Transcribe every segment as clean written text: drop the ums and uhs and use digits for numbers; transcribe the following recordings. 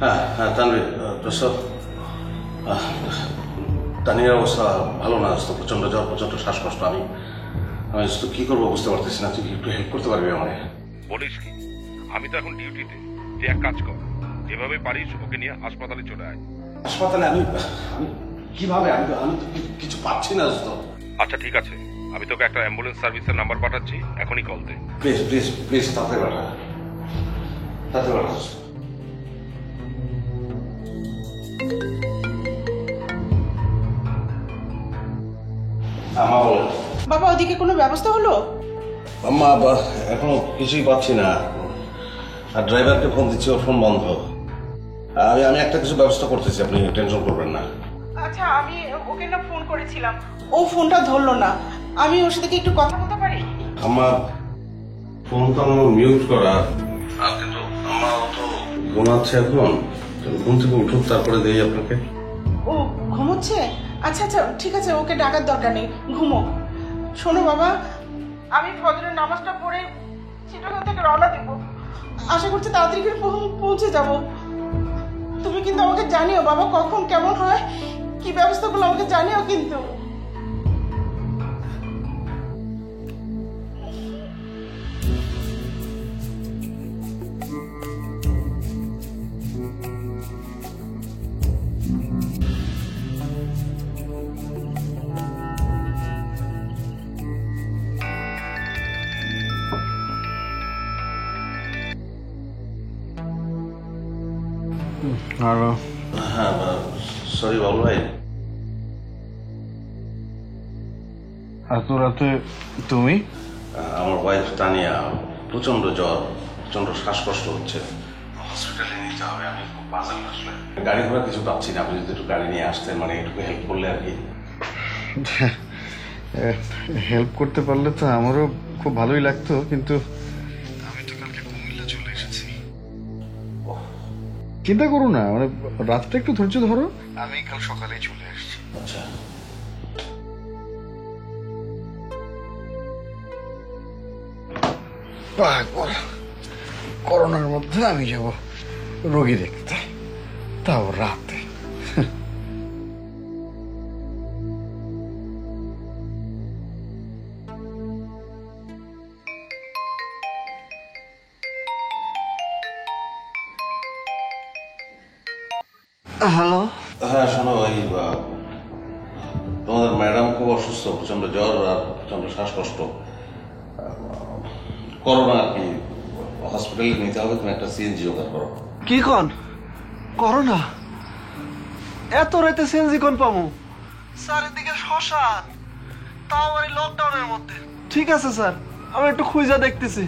হ্যাঁ হ্যাঁ তানভীর তানিয়ার অবস্থা ভালো না, প্রচন্ড জ্বর, প্রচন্ড শ্বাসকষ্ট। আমি আমি কি করবো বুঝতে পারতেছি না। তুই একটু হেল্প করতে পারবি আমায়? বলিস কি, আমি তো এখন ডিউটিতে। তুই এক কাজ কর, যেভাবে পারিস ওকে নিয়ে হাসপাতালে চলে আয়। হাসপাতালে? আমি কিভাবে? আমি তো কিছু পাচ্ছি না দোস্ত। আচ্ছা ঠিক আছে, আমি তোকে একটা অ্যাম্বুলেন্স সার্ভিসের নাম্বার পাঠাচ্ছি, এখনই কল দে। প্লিজ প্লিজ প্লিজ তাড়াতাড়ি পাঠা, তাড়াতাড়ি পাঠা। মা বলো। বাবা ওদিকে কোনো ব্যবস্থা হলো? আম্মা এখনো কিছুই পাচ্ছি না, আর ড্রাইভারকে ফোন দিচ্ছি, ওর ফোন বন্ধ। আমি একটা কিছু ব্যবস্থা করতেছি, আপনি টেনশন করবেন না। আচ্ছা আমি ওকে না ফোন করেছিলাম, ও ফোনটা ধরলো না। আমি ওর সাথে কি একটু কথা বলতে পারি? আম্মা ফোন তো আমার মিউট করা, আর কিন্তু আম্মা তো ঘুমাচ্ছে এখন। ঘুম থেকে উঠুক তারপরে দেই আপনাকে। ও ঘুমোচ্ছে? আচ্ছা আচ্ছা ঠিক আছে, ওকে ডাকার দরকার নেই, ঘুমো। শোনো বাবা, আমি ফজরের নামাজটা পড়ে চিটাগাং থেকে রওনা দেব। আশা করছি তাড়াতাড়ি করে পৌঁছে যাব। তুমি কিন্তু আমাকে জানিও বাবা, কখন কেমন হয় কি ব্যবস্থাগুলো আমাকে জানিও কিন্তু। হ্যালো। হ্যাঁ সরি বাবু ভাই। এত রাতে তুমি? আমার ওয়াইফ তানিয়া প্রচন্ড জ্বর, প্রচন্ড শ্বাসকষ্ট হচ্ছে, হসপিটালে নিতে হবে। আমি খুব বাজার আসলে গাড়ি ঘোড়া কিছু পাচ্ছি না, আপনি যদি একটু গাড়ি নিয়ে আসতেন, মানে একটু হেল্প করলে আর কি। হেল্প করতে পারলে তো আমারও খুব ভালোই লাগতো, কিন্তু আমি তো কালকে কুমিল্লা চলে এসেছি। চিন্তা করো না, মানে রাতটা একটু ধৈর্য ধরো, আমি কাল সকালেই চলে আসছি। আচ্ছা করোনার মধ্যে আমি যাব রোগী দেখতে, তাও রাতে। হ্যালো। হ্যাঁ শোনো, ওই তোমাদের ম্যাডাম খুব অসুস্থ, প্রচন্ড জ্বর আর প্রচন্ড শ্বাসকষ্ট, করোনা আর কি, হসপিটালে নিতে হবে। তুমি একটা সিএনজি জোগাড় করো। কি কন? করোনা? এত রাতে সিএনজি কোন পামু? চারিদিকে শ্মশান, তাও আবার এই লকডাউনের মধ্যে। ঠিক আছে স্যার, আমি একটু খুঁজা দেখতেছি।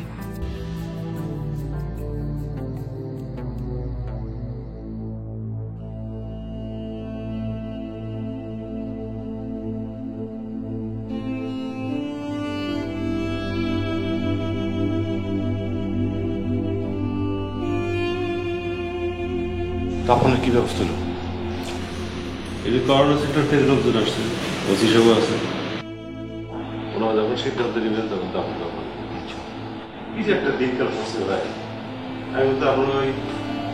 তখন কি ব্যবস্থা হলো? এই যে করোনা সেন্টার থেকে লোকজন আসছে, ওসি সব আছে, ওনারা যখন সিদ্ধান্ত নেবেন তখন তখন কি যে একটা দিনকাল পড়ছে ভাই। আমি বলতে আপনার ওই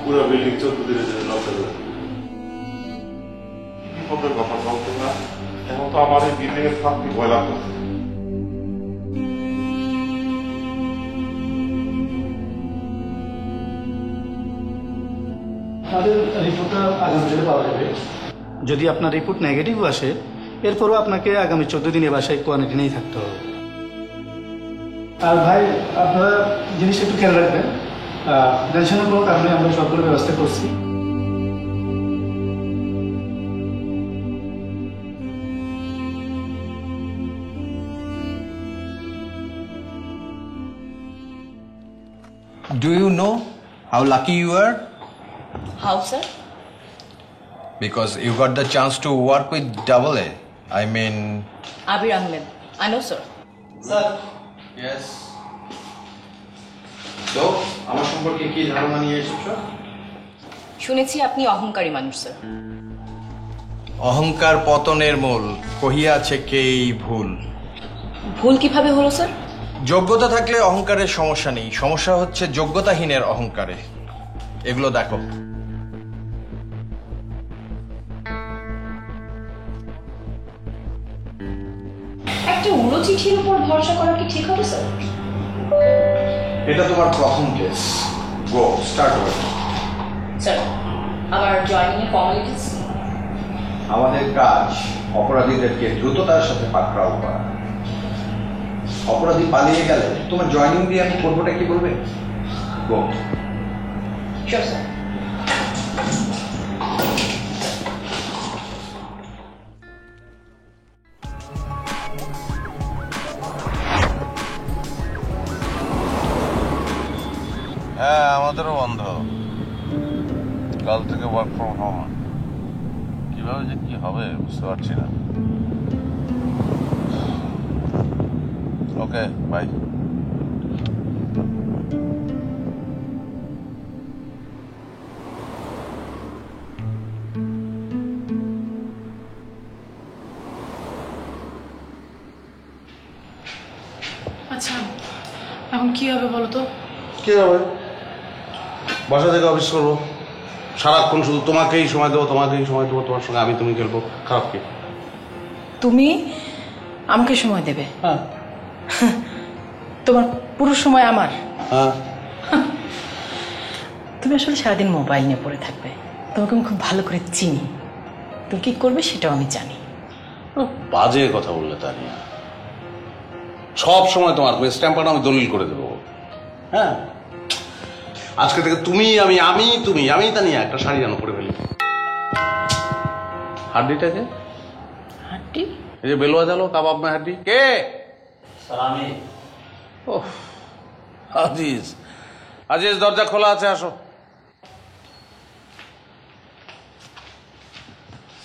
পুরো বিল্ডিং 14 দিনের জন্য লকডাউন, বিপদের কথা বলতো না। এখন তো আমার এই বিল্ডিং এর থাকতে ভয় লাগতেছে। তাদের রিপোর্টটা আগামী দিনে পাওয়া যাবে। যদি আপনার রিপোর্ট নেগেটিভ আসে, এরপরও আপনাকে আগামী 14 দিন এ বাসায় কোয়ারেন্টাইনেই থাকতে হবে। আর ভাই আপনারা জিনিসটা একটু খেয়াল রাখবেন, টেনশনের কোনো কারণে আমরা সবগুলো ব্যবস্থা করছি। Do you know how lucky you are? How, sir? Because you got the chance to work with Double A. I mean... Abir Ahmed. I know, sir. Sir. Yes. So, আমার সম্পর্কে কি ধারণা নিয়ে এসেছো? শুনেছি আপনি অহংকারী মানুষ, স্যার। অহংকার পতনের মূল, কহিয়াছে কেই ভুল। ভুল কিভাবে হলো, স্যার? যোগ্যতা থাকলে অহংকারের সমস্যা নেই, সমস্যা হচ্ছে যোগ্যতাহীনের অহংকারে। এগুলো দেখো। চিঠির উপর ভরসা করা কি ঠিক হবে স্যার? এটা তোমার প্রথম কেস। গো স্টার্ট হবে। স্যার, আবার জয়েনিং এর ফর্মালিটিস। আমাদের কাজ অপরাধীদেরকে দ্রুততার সাথে পাকড়াও করা। অপরাধী পালিয়ে গেলে তোমার জয়েনিং দিয়ে আমি করবোটা কি বলবে? গো। Sure sir. হ্যাঁ, আমাদেরও বন্ধ। কাল থেকে ওয়ার্ক ফ্রম হোম। কিভাবে যে কি হবে বুঝতে পারছি না। ওকে, বাই। আচ্ছা, এখন কি হবে বলো তো? কি হবে? বাসা থেকে অফিস করবো, সারাক্ষণ শুধু তোমাকেই সময় দেবো, তোমার সঙ্গে আমি তুমি খেলবো। খারাপ কি? তুমি আমাকে সময় দেবে? হ্যাঁ। তোমার পুরো সময় আমার? হ্যাঁ। তুমি আসলে সারাদিন মোবাইল নিয়ে পড়ে থাকবে। তোমাকে আমি খুব ভালো করে চিনি, তুমি কি করবে সেটাও আমি জানি। বাজে কথা বললে তানিয়া। সব সময় তোমার স্ট্যাম্পারটা আমি দলিল করে দেবো। হ্যাঁ, আজকে থেকে তুমি আমি তানিয়া একটা শাড়ি জানো করে ফেলি। হাড্ডিটাকে হাড্ডি? এই যে বেলুয়া জালো কাবাব না হাড্ডি কে? স্যার আমি। ওহ, আজিজ আজিজ, দরজা খোলা আছে, আসো।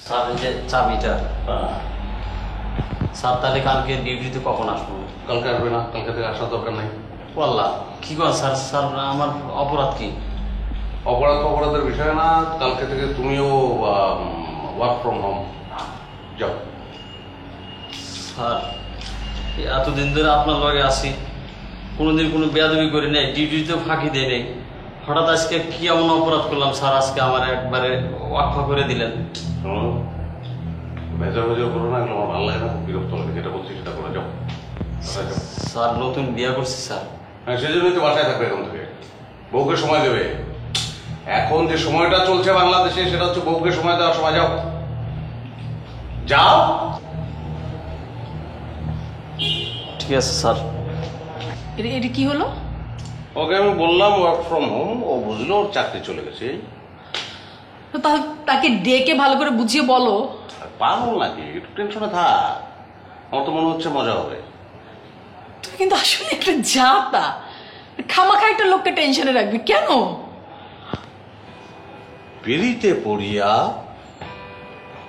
স্যার এই যে চাবিটা। স্যার তাহলে কালকে ডিউটিতে কখন আসবো? কালকে আসবে না, কালকে থেকে আসার দরকার নাই। বললা কি কর স্যার? স্যার আমার অপরাধ কি? অপরাধের বিষয় না, কালকে থেকে তুমিও ওয়ার্ক ফ্রম হোম যাও। স্যার এতদিন ধরে আপনার লগে আছি, কোনোদিন কোনো বেয়াদবি করি নাই, ডিউটিতেও ফাঁকি দেয় নেই। হঠাৎ আজকে কি এমন অপরাধ করলাম স্যার? আজকে আমার একবারে ওয়াকফা করে দিলেন। ভেজা করো না, এগুলো আমার ভালো লাগে না, খুব বিরক্ত লাগে। যেটা বলছি সেটা করে যাও। স্যার নতুন বিয়ে করছি স্যার। হ্যাঁ, সেই জন্যই তো বাসায় থাকবে এখন থেকে। বউকে সময় দেবে। এখন যে সময়টা চলছে বাংলাদেশে সেটা হচ্ছে বউকে সময় দেওয়ার সময়। যাও যাও। ঠিক আছে স্যার। এটা কি হলো? ওকে আমি বললাম ওয়ার্ক ফ্রম হোম, ও বুঝলো, ওর চাকরি চলে গেছে। তাকে ডেকে ভালো করে বুঝিয়ে বলো। পাগল নাকি? একটু টেনশনে থাক, আমার তো মনে হচ্ছে মজা হবে। তুমি কিন্তু আসলে একটা জাতা, খামাখা একটা লোককে টেনশনে রাখবি কেন? পেরিতে পড়িয়া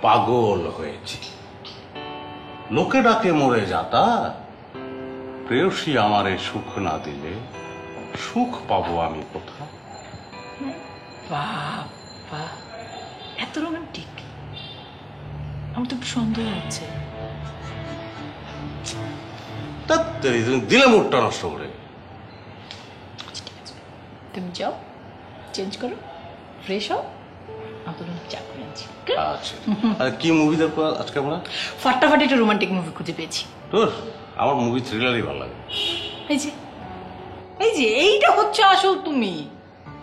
পাগল হয়েছি, লোকে ডাকে মরে যাতা। প্রেয়সী আমারে সুখ না দিলে সুখ পাবো আমি কোথা? বাবা, এত রোমান্টিক! আমার তো সন্দেহ হচ্ছে। তুমি দিলে মুডটা নষ্ট করে। তুমি যাও, চেঞ্জ করো, ফ্রেশ হও, আমাদের চা করে আনছি। আচ্ছা, আর কি মুভি দেখবো আজকে আমরা? ফাটাফাটি একটা রোমান্টিক মুভি খুঁজে পেয়েছি। তোর আমার মুভি থ্রিলারই ভালো লাগে। এই যে এইটা হচ্ছে আসল তুমি।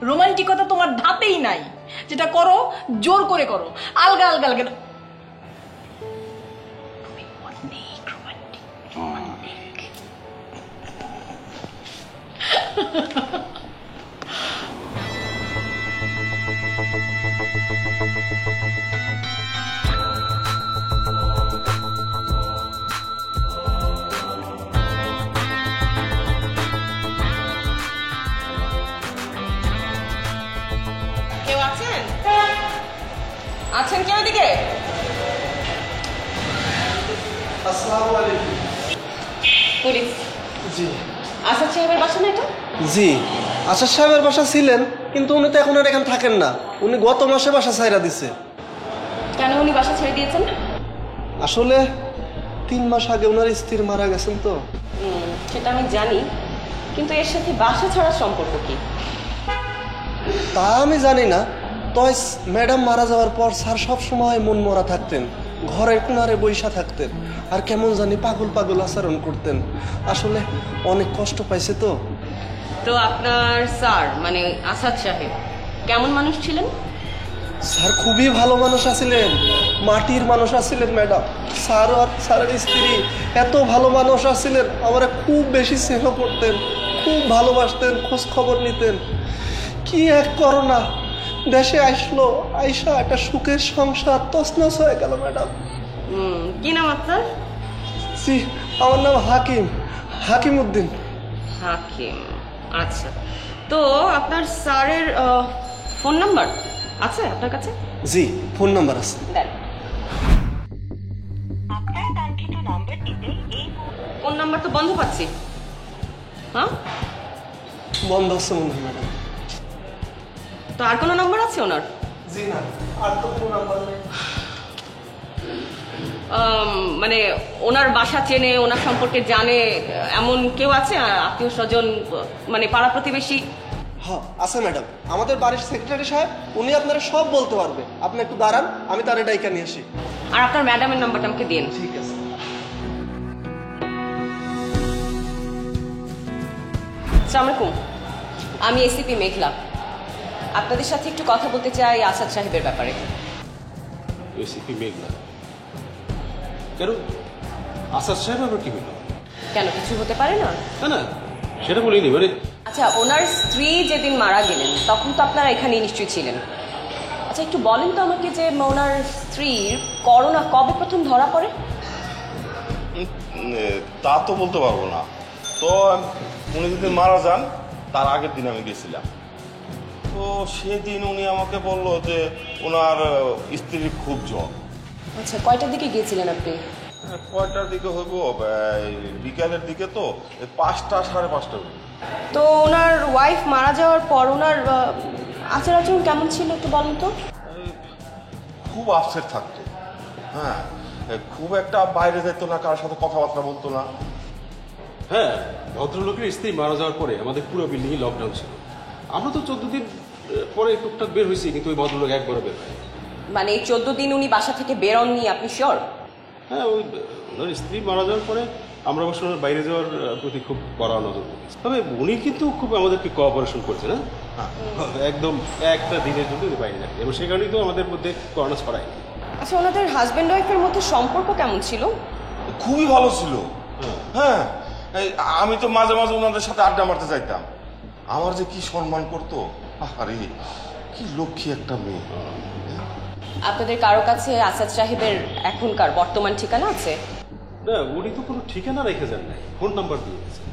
রোমান্টিকতা তোমার ধাতেই নাই, যেটা করো জোর করে করো, আলগা আলগা আলগা। তুমি অনেক রোমান্টিক। কেউ আছেন? আছেন কেউ এদিকে? আসসালামু আলাইকুম। পুলিশ। জি আসাদ সাহেবের বাসা না এটা? জি, আশাদ সাহেবের বাসা ছিলেন, কিন্তু উনি তো এখন আর এখানে থাকেন না। উনি গত মাসে বাসা ছাইরা দিছে। কেন উনি বাসা ছেড়ে দিয়েছেন? আসলে 3 মাস আগে ওনার স্ত্রী মারা গেছেন তো। সেটা আমি জানি, কিন্তু এর সাথে বাসা ছাড়ার সম্পর্ক কি? তা আমি জানি না, তয় ম্যাডাম মারা যাওয়ার পর স্যার সব সময় মন মরা থাকতেন। ঘরের কোনারে বইসা থাকতেন আর কেমন জানি পাগল পাগল আচরণ করতেন। আসলে অনেক কষ্ট পাইছে তো। তো আপনার স্যার মানে আসাদ সাহেব কেমন মানুষ ছিলেন? স্যার খুবই ভালো মানুষ আছিলেন, মাটির মানুষ আছিলেন ম্যাডাম। স্যার আর স্যারের স্ত্রী এত ভালো মানুষ আছিলেন, আমরা খুব বেশি স্নেহ করতেন, খুব ভালোবাসতেন, খোঁজ খবর নিতেন। কি এক করোনা দেশে আসলো, আইসা একটা সুখের সংসার তছনছ হয়ে গেল ম্যাডাম। কি নাম আপনার? জি, আমার নাম হাকিম, হাকিম উদ্দিন। হাকিম, আচ্ছা। তো আপনার স্যারের ফোন নাম্বার আছে আপনার কাছে? জি, ফোন নাম্বার আছে। দেন। ফোন নাম্বার তো বন্ধ পাচ্ছি। হ্যাঁ, বন্ধ আছে মনে হয় ম্যাডাম। তো আর কোনো নাম্বার আছে ওনার? জি না, আর তো কোনো নাম্বার নেই। মানে ওনার বাসা চেনে, ওনার সম্পর্কে জানে এমন কেউ আছে আত্মীয় স্বজন, মানে পাড়া প্রতিবেশী? হ্যাঁ আছে ম্যাডাম, আমাদের বাড়ির সেক্রেটারি সাহেব, উনি আপনারা সব বলতে পারবে। আপনি একটু দাঁড়ান, আমি তার ডাইকা নিয়ে আসি। আর আপনার ম্যাডামের নাম্বারটা আমাকে দিন। ঠিক আছে। আসসালামু আলাইকুম, আমি এসিপি মেঘলা। আপনাদের সাথে একটু কথা বলতে চাই আসাদ সাহেবের ব্যাপারে। এসিপি মেঘনা কেন? আসাদ সাহেব আবার কি হলো? কেন, কিছু হতে পারে না? না না, সেটা বলিনি। মানে আচ্ছা, ওনার স্ত্রী যেদিন মারা গেলেন তখন তো আপনারা এখানে নিশ্চয়ই ছিলেন। আচ্ছা, একটু বলেন তো আমাকে যে ওনার স্ত্রীর করোনা কবে প্রথম ধরা পড়ে? তা তো বলতে পারবো না। তো উনি যদি মারা যান তার আগের দিন আমি গেছিলাম। তো সেদিন উনি আমাকে বললো যে ওনার স্ত্রীর খুব জ্বর। আচ্ছা, কয়টার দিকে গিয়েছিলেন আপনি? কয়টার দিকে হইব? বিকালের দিকে। তো 5টা 5:30। তো ওনার ওয়াইফ মারা যাওয়ার পর ওনার আচার আচরণ কেমন ছিল একটু বলেন তো? খুব আপসেট থাকতো। হ্যাঁ, খুব একটা বাইরে যেত না, কারোর সাথে কথাবার্তা বলতো না। হ্যাঁ, ভদ্রলোকের স্ত্রী মারা যাওয়ার পরে আমাদের পুরো বিল্ডিংয়ে লকডাউন ছিল। আমরা তো 14 দিন পরে টুকটাক বের হয়েছি, কিন্তু ওই ভদ্রলোক একবারও বের হয়। মানে এই 14 দিন উনি বাসা থেকে বেরোননি, আপনি শিওর? হ্যাঁ, ওই ওনার স্ত্রী মারা যাওয়ার পরে আমরা অবশ্য বাইরে যাওয়ার প্রতি খুব কড়া নজর রেখেছি। তবে উনি কিন্তু খুব আমাদেরকে কোঅপারেশন করছেন। হ্যাঁ, একদম একটা দিনের জন্য উনি বাইরে যান, এবং সে কারণেই তো আমাদের মধ্যে করোনা ছড়ায়নি। আচ্ছা, ওনাদের হাজব্যান্ড ওয়াইফের মধ্যে সম্পর্ক কেমন ছিল? খুবই ভালো ছিল। হ্যাঁ, আমি তো মাঝে মাঝে ওনাদের সাথে আড্ডা মারতে চাইতাম। আমার যে কি সম্মান করতো, আরে কি লক্ষ্মী একটা মেয়ে। আপনাদের কারো কাছে আসাদ সাহেবের এখনকার বর্তমান ঠিকানা আছে? না, উনি তো কোনো ঠিকানা রেখে যান নাই, ফোন নাম্বার দিয়ে গেছেন।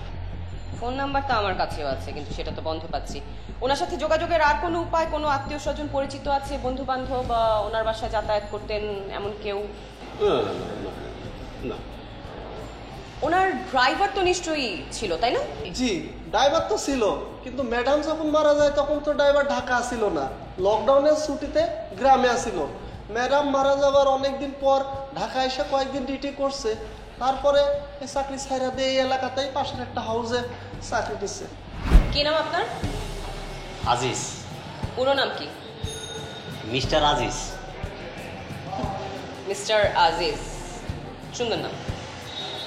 ফোন নাম্বার তো আমার কাছেও আছে, কিন্তু সেটা তো বন্ধ পাচ্ছি। ওনার সাথে যোগাযোগের আর কোনো উপায়, কোনো আত্মীয় স্বজন পরিচিত আছে, বন্ধু বান্ধব বা ওনার বাসায় যাতায়াত করতেন এমন কেউ? না। ওনার ড্রাইভার তো নিশ্চয়ই ছিল, তাই না? জি, ড্রাইভার তো ছিল, কিন্তু ম্যাডাম যখন মারা যায় তখন তো ড্রাইভার ঢাকা আসিল না, লকডাউনের ছুটিতে গ্রামে আসিল। ম্যাডাম মারা যাওয়ার অনেকদিন পর ঢাকা এসে কয়েকদিন ডিউটি করছে, তারপরে এই চাকরি ছাইরা দিয়ে এই এলাকাতেই পাশের একটা হাউসে চাকরি দিচ্ছে। কি নাম আপনার? আজিজ। পুরো নাম কি? মিস্টার আজিজ। মিস্টার আজিজ, সুন্দর নাম।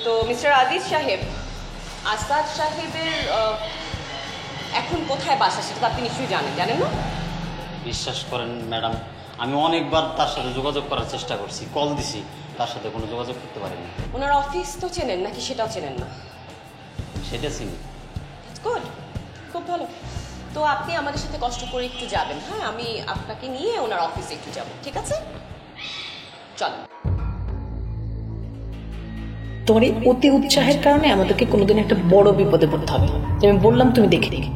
তো মিস্টার আজিজ সাহেব, আসাদ সাহেবের এখন কোথায় বাসা সেটা তো আপনি নিশ্চয়ই জানেন না? বিশ্বাস করেন ম্যাডাম, আমি অনেকবার তার সাথে যোগাযোগ করার চেষ্টা করছি, কল দিছি, তার সাথে কোনো যোগাযোগ করতে পারিনি। ওনার অফিস তো চেনেন নাকি সেটাও চেনেন না? সেটা চিনি। গুড, খুব ভালো। তো আপনি আমাদের সাথে কষ্ট করে একটু যাবেন। হ্যাঁ, আমি আপনাকে নিয়ে ওনার অফিসে একটু যাব, ঠিক আছে? চল। তোমার এই অতি উৎসাহের কারণে আমাদেরকে কোনোদিন একটা বড় বিপদে পড়তে হবে। আমি বললাম তুমি দেখে দেখে।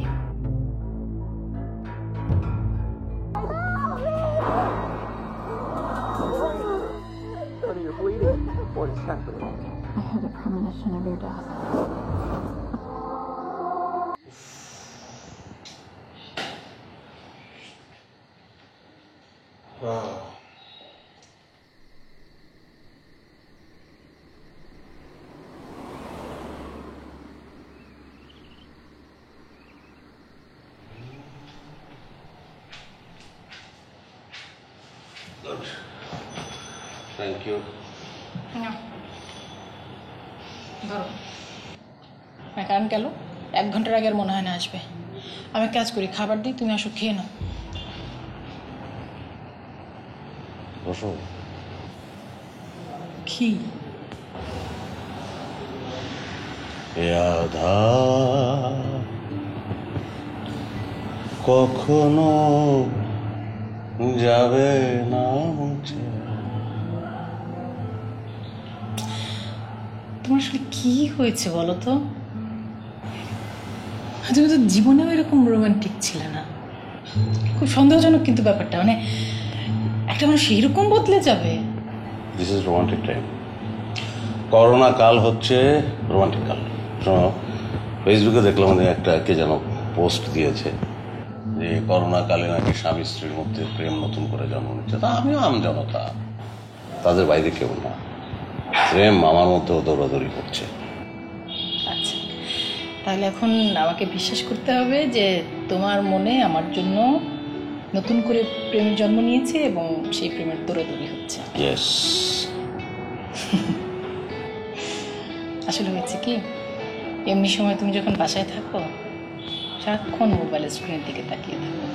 Thank you. ধরো কারণ গেল 1 ঘন্টার আগে আর মনে হয় না আসবে। আমি কাজ করি, খাবার দিই, তুমি আসো খেয়ে নাও। বসো। কি আধার কখনো যাবে না মুছে। তোমার আসলে কি হয়েছে বলো তো? তুমি তো জীবনেও এরকম রোমান্টিক ছিলে না। খুব সন্দেহজনক কিন্তু ব্যাপারটা, মানে একটা মানুষ এইরকম বদলে যাবে। This is romantic time. Corona কাল হচ্ছে রোমান্টিক কাল। শোনো, ফেসবুকে দেখলাম একটা কে যেন পোস্ট দিয়েছে যে করোনা কালে নাকি স্বামী স্ত্রীর মধ্যে প্রেম নতুন করে জন্ম নিচ্ছে। তা আমিও আমজনতা, তাদের বাইরে কেউ না। প্রেম আমার মধ্যেও দৌড়াদৌড়ি করছে। আচ্ছা, তাহলে এখন আমাকে বিশ্বাস করতে হবে যে তোমার মনে আমার জন্য নতুন করে প্রেমের জন্ম নিয়েছে এবং সেই প্রেমের দৌড়াদৌড়ি হচ্ছে। ইয়েস। আসলে হয়েছে কি, এমনি সময় তুমি যখন বাসায় থাকো সারাক্ষণ মোবাইলের স্ক্রিনের দিকে তাকিয়ে থাকো,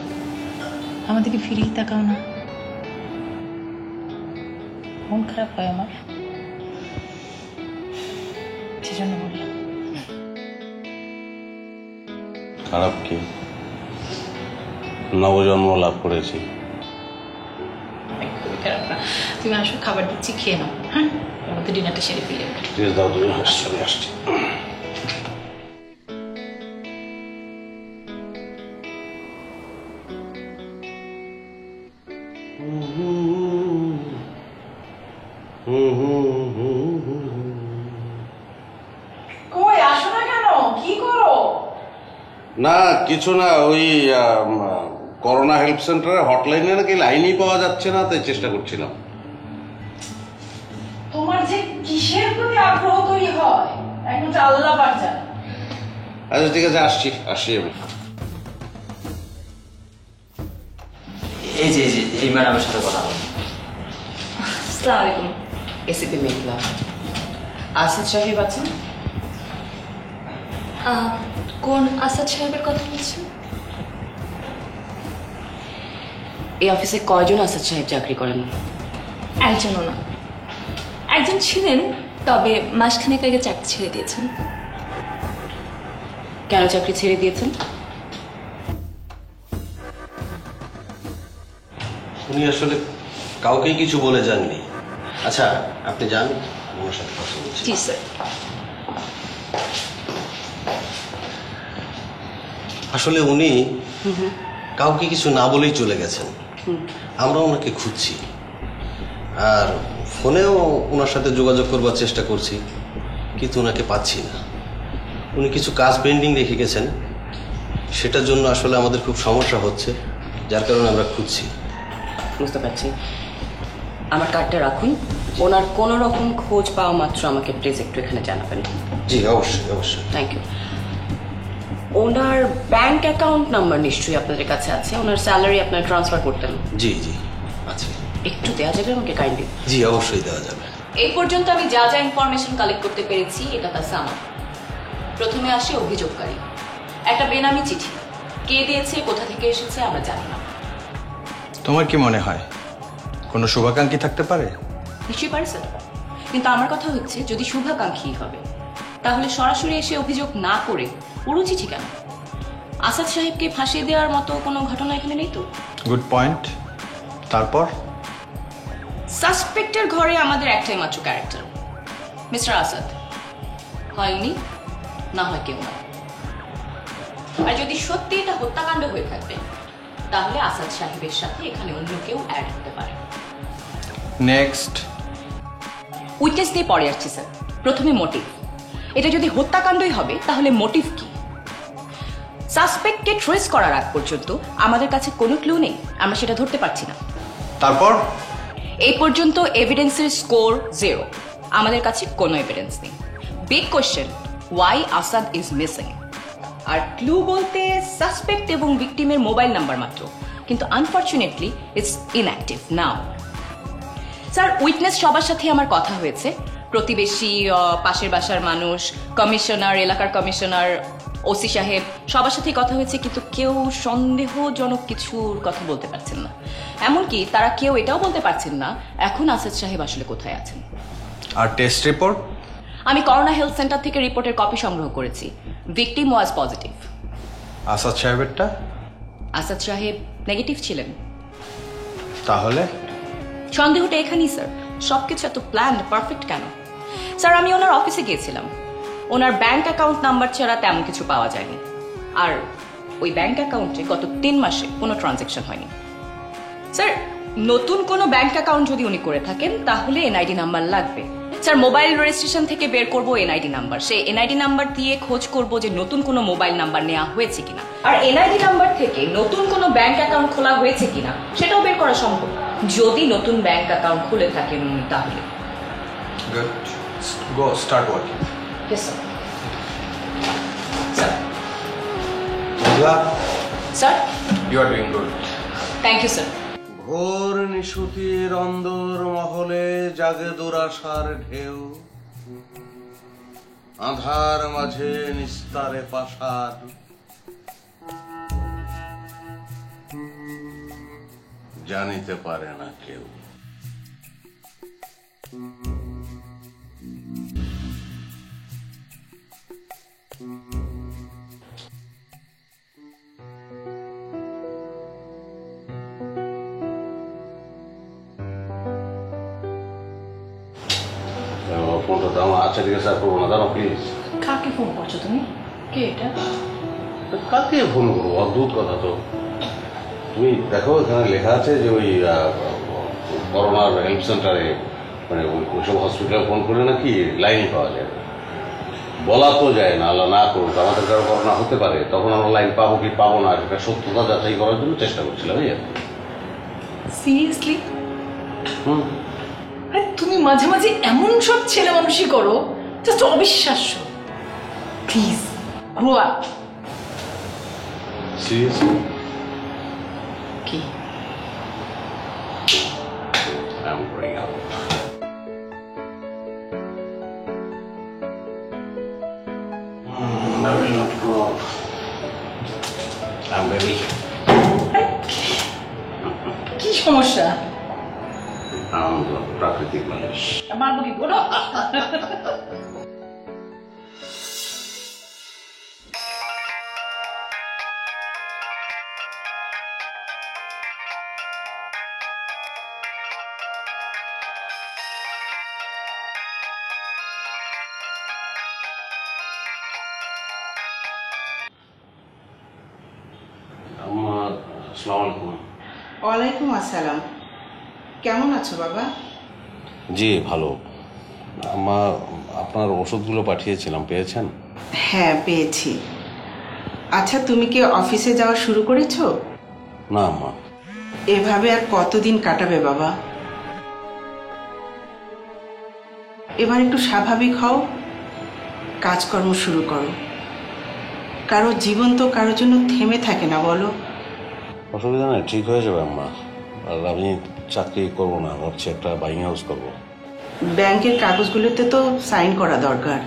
আমার দিকে ফিরেই তাকাও না। মন খারাপ হয় আমার, সেজন্য বললাম। খারাপ কি, নবজন্ম লাভ করেছি। খারাপ না, তুমি আসো, খাবার দিচ্ছি, খেয়ে নাও। হ্যাঁ, ওর মধ্যে ডিনারটা সেরে ফেলে। ঠিক আছে, দাও, তুমি চলে আসছি। কই আসো না কেন? কি করো? না কিছু না, ওই করোনা হেল্প সেন্টারে হটলাইনে নাকি লাইনই পাওয়া যাচ্ছে না, তাই চেষ্টা করছিলাম। তোমার যে কিসের প্রতি আগ্রহ তৈরি হয় একমাত্র আল্লাহ পাক জানে। আচ্ছা ঠিক আছে, আসছি আমি। এই যে এই ম্যাডামের সাথে কথা বল। আসসালামু আলাইকুম। এসিপি মেঘলা, আসাদ সাহেব আছেন? কোন আসাদ সাহেবের কথা বলছেন? এই অফিসে কয়জন আসাদ সাহেব চাকরি করেন? একজনও না। একজন ছিলেন, তবে মাসখানেক আগে চাকরি ছেড়ে দিয়েছেন। কেন চাকরি ছেড়ে দিয়েছেন? উনি আসলে কাউকেই কিছু বলে যাননি। আচ্ছা আপনি যান, ওনার সাথে কথা বলছি। জি স্যার। আসলে উনি কাউকে কিছু না বলেই চলে গেছেন। আমরা ওনাকে খুঁজছি, আর ফোনেও ওনার সাথে যোগাযোগ করবার চেষ্টা করছি, কিন্তু ওনাকে পাচ্ছি না। উনি কিছু কাজ পেন্ডিং রেখে গেছেন, সেটার জন্য আসলে আমাদের খুব সমস্যা হচ্ছে, যার কারণে আমরা খুঁজছি। বুঝতে পারছি। আমার কার্ডটা রাখুন, ওনার কোনো রকম খোঁজ পাওয়া মাত্র আমাকে প্লিজ একটু এখানে জানাবেন। জি অবশ্যই অবশ্যই। Thank you. ওনার ব্যাংক অ্যাকাউন্ট নাম্বার নিশ্চয়ই আপনাদের কাছে আছে, ওনার স্যালারি আপনার ট্রান্সফার করতেন। জি জি আছে। একটু দেওয়া যাবে আমাকে কাইন্ডলি? জি অবশ্যই দেওয়া যাবে। এই পর্যন্ত আমি যা যা ইনফরমেশন কালেক্ট করতে পেরেছি এটা তার সামান। প্রথমে আসে অভিযোগকারী, একটা বেনামি চিঠি। কে দিয়েছে, কোথা থেকে এসেছে আমরা জানি না। তোমার কি মনে হয় কোনো শুভাকাঙ্ক্ষী থাকতে পারে? নিশ্চয়ই পারে স্যার, কিন্তু আমার কথা হচ্ছে যদি শুভাকাঙ্ক্ষী হবে তাহলে সরাসরি এসে অভিযোগ না করে পুরো চিঠি কেন? আসাদ সাহেবকে ফাঁসিয়ে দেওয়ার মতো কোনো ঘটনা এখানে নেই তো? Good point. তারপর সাসপেক্টের ঘরে আমাদের একটাই মাত্র ক্যারেক্টার, মিস্টার আসাদ। হয় উনি, না হয় কেউ না। আর যদি সত্যি এটা হত্যাকাণ্ড হয়ে থাকবে তাহলে আসাদ সাহেবের সাথে এখানে অন্য কেউ অ্যাড হতে পারে। নেক্সট উইটনেস দিয়ে পরে আসছি স্যার। প্রথমে মোটিভ। এটা যদি হত্যাকাণ্ডই হবে তাহলে মোটিভ কি? সাসপেক্টকে ট্রেস করার আগ পর্যন্ত আমাদের কাছে কোনো ক্লু নেই, আমরা সেটা ধরতে পারছি না। তারপর এই পর্যন্ত এভিডেন্সের স্কোর 0। আমাদের কাছে কোনো এভিডেন্স নেই। Big question, why Asad is missing? আর ক্লু বলতে সাসপেক্ট এবং ভিকটিমের মোবাইল নাম্বার মাত্র, কিন্তু unfortunately it's inactive now. Sir witness সবার সাথে আমার কথা হয়েছে, প্রতিবেশী, পাশের বাসার মানুষ, কমিশনার, এলাকার কমিশনার, ওসি সাহেব, সবার সাথেই কথা হয়েছে, কিন্তু কেউ সন্দেহজনক কিছুর কথা বলতে পারছেন না। এমনকি তারা কেউ এটাও বলতে পারছেন না এখন আসাদ সাহেব আসলে কোথায় আছেন। আর টেস্ট রিপোর্ট? আমি করোনা হেলথ সেন্টার থেকে রিপোর্টের কপি সংগ্রহ করেছি। ভিকটিম ওয়াজ পজিটিভ। আসাদ সাহেবেরটা? আসাদ সাহেব নেগেটিভ ছিলেন। তাহলে সন্দেহটা এখানেই স্যার। সবকিছু এত প্ল্যান পারফেক্ট কেন? স্যার আমি ওনার অফিসে গিয়েছিলাম, ওনার ব্যাংক অ্যাকাউন্ট নাম্বার ছাড়া তেমন কিছু পাওয়া যায়নি। আর ওই ব্যাংক অ্যাকাউন্টে গত 3 মাসে কোনো ট্রানজ্যাকশন হয়নি। স্যার নতুন কোনো ব্যাংক অ্যাকাউন্ট যদি উনি করে থাকেন তাহলে এনআইডি নাম্বার লাগবে। স্যার মোবাইল রেজিস্ট্রেশন থেকে বের করব এনআইডি নাম্বার, সেই এনআইডি নাম্বার দিয়ে খোঁজ করব যে নতুন কোনো মোবাইল নাম্বার নেওয়া হয়েছে কিনা, আর এনআইডি নাম্বার থেকে নতুন কোনো ব্যাংক অ্যাকাউন্ট খোলা হয়েছে কিনা সেটাও বের করা সম্ভব যদি নতুন ব্যাংক অ্যাকাউন্ট খুলে থাকেন উনি তাহলে। Good, go start working. Yes sir. Sir you are doing good. Thank you sir. ঘোর নিশুতির অন্দর মহলে জাগে দুরাশার ঢেউ, আধার মাঝে নিস্তারে পাশার, জানিতে পারে না কেউ। ফোনটা তো আমার আচ্ছা ঠিক আছে আর করবো না, দাঁড়াও প্লিজ। কাকে ফোন করছো তুমি? কে এটা? কাকে ফোন করবো? অদ্ভুত কথা তো। তুমি দেখো এখানে লেখা আছে যে ওই করোনার হেল্প সেন্টারে, মানে ওইসব হসপিটালে ফোন করে নাকি লাইন পাওয়া যায়। বলা তো যায় না, আল্লাহ না করুক আমাদের কারো করোনা হতে পারে, তখন আমরা লাইন পাবো কি পাবো না সেটা সত্যতা যাচাই করার জন্য চেষ্টা করছিলাম। এই আর সিরিয়াসলি? আরে তুমি মাঝে মাঝে এমন সব ছেলে মানুষই করো, জাস্ট অবিশ্বাস্য। Please grow up. সিরিয়াসলি কি? I'm growing up. I will not grow up. I'm very... কি সমস্যা? I'm a প্রাকৃতিক মানুষ। মারবো কি বলো? আসসালামু আলাইকুম। ওয়ালাইকুম আসসালাম। কেমন আছো বাবা? জি ভালো। আপনার ওষুধগুলো পাঠিয়েছিলাম, পেয়েছেন? হ্যাঁ পেয়েছি। আচ্ছা তুমি কি অফিসে যাওয়া শুরু করেছো? না আম্মা। এভাবে আর কতদিন কাটাবে বাবা? এবার একটু স্বাভাবিক হও, কাজকর্ম শুরু করো। কারো জীবন তো কারোর জন্য থেমে থাকে না বলো। অসুবিধা নেই, ঠিক হয়ে যাবে আম্মা। আর আমি চাকরি করবো না, ভাবছি একটা বাইং হাউস করবো। ব্যাংকের কাগজগুলোতে তো সাইন করা দরকার।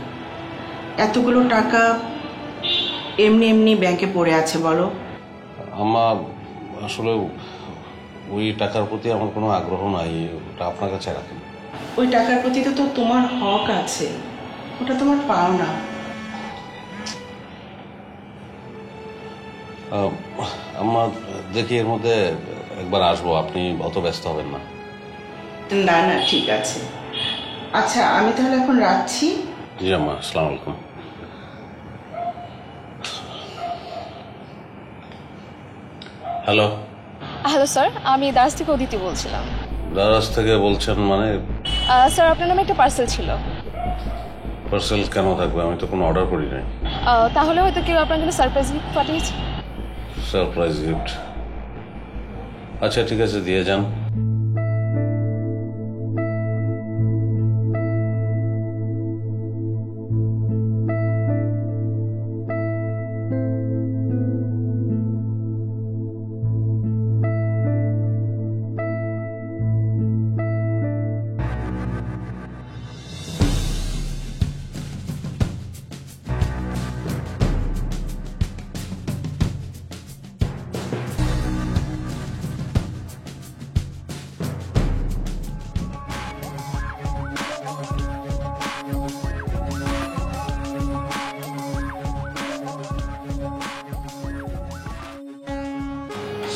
এতগুলো টাকা এমনি এমনি ব্যাংকে পড়ে আছে বলো। আম্মা আসলে ওই টাকার প্রতি আমার কোনো আগ্রহ নাই, ওটা আপনার কাছে রাখেন। ওই টাকার প্রতি তো তোমার হক আছে, ওটা তোমার পাওনা। আম্মা দেখি এর মধ্যে একবার আসবো, আপনি অত ব্যস্ত হবেন না। না না ঠিক আছে। আচ্ছা আমি তাহলে এখন রাখছি। জি আম্মা, আসসালামু আলাইকুম। হ্যালো। হ্যালো স্যার, আমি দারাজ থেকে অদিতি বলছিলাম। দারাজ থেকে বলছেন মানে? স্যার আপনার নামে একটা পার্সেল ছিল। পার্সেল কেন থাকবে? আমি তো কোনো অর্ডার করি নাই। তাহলে হয়তো কেউ আপনার জন্য সারপ্রাইজ গিফট পাঠিয়েছে। Surprise gift? আচ্ছা ঠিক আছে, দিয়ে যান।